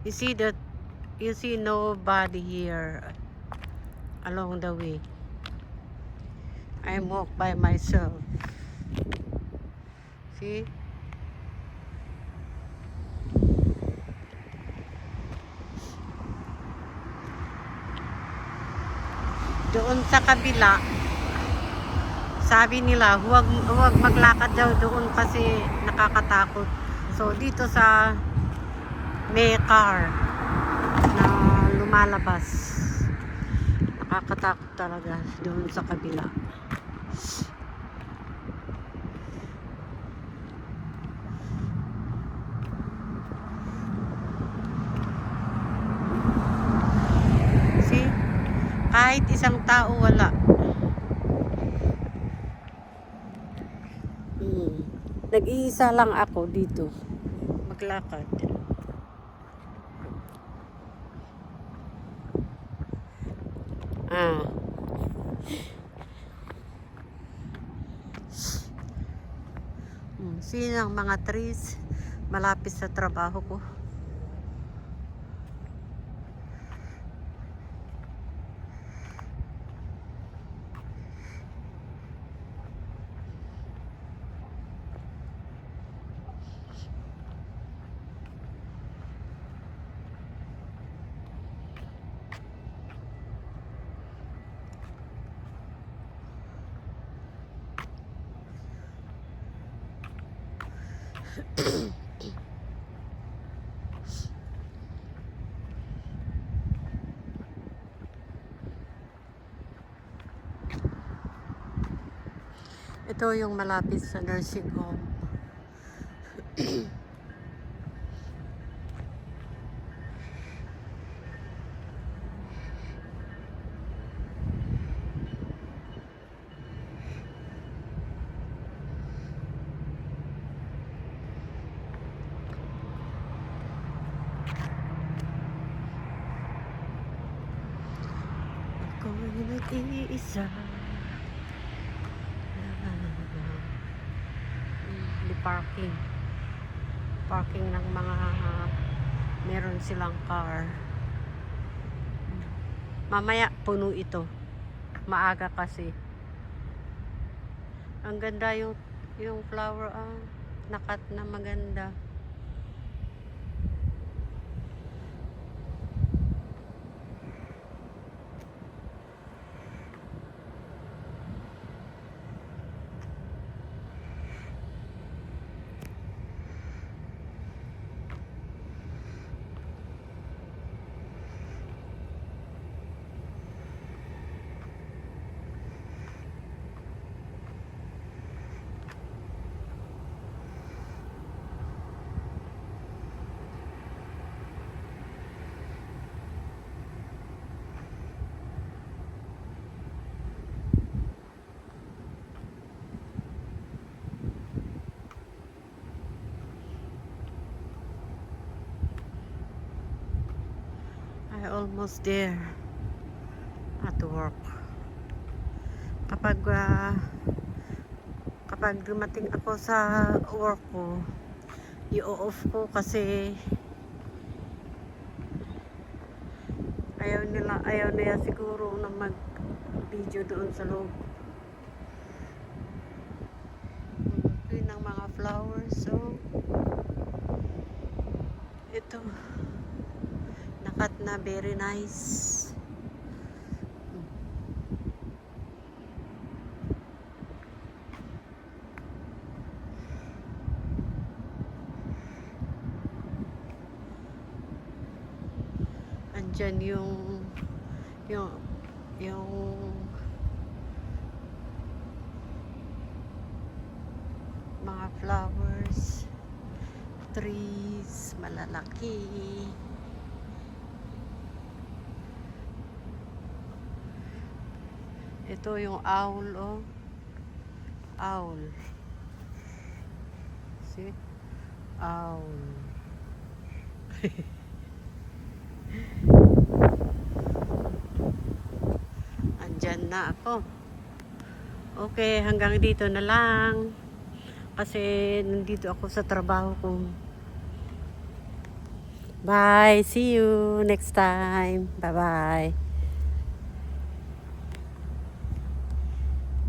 You see that, you see nobody here along the way. I walk by myself. See? Doon sa kabila, sabi nila, huwag maglakad daw doon kasi nakakatakot. So, dito sa may car na lumalabas, nakakatakot talaga doon sa kabila. See? Kahit isang tao wala. Nag-iisa lang ako dito maglakad. Sino ang mga trees malapit sa trabaho ko. Ito yung malapit sa nursing home. Ako ay nag-iisa. Parking ng mga meron silang car. Mamaya puno ito, maaga kasi. Ang ganda yung flower, nakat na maganda. I almost there at work. Kapag dumating ako sa work ko, i-off ko kasi ayaw nila siguro na mag-video doon sa loob. Yun ang mga flowers. So, ito. Nakat na, very nice. Andyan yung mga flowers, trees, malalaki. Ito yung owl, oh. Owl. See? Owl. Andyan na ako. Okay, hanggang dito na lang. Kasi nandito ako sa trabaho ko. Bye. See you next time. Bye-bye.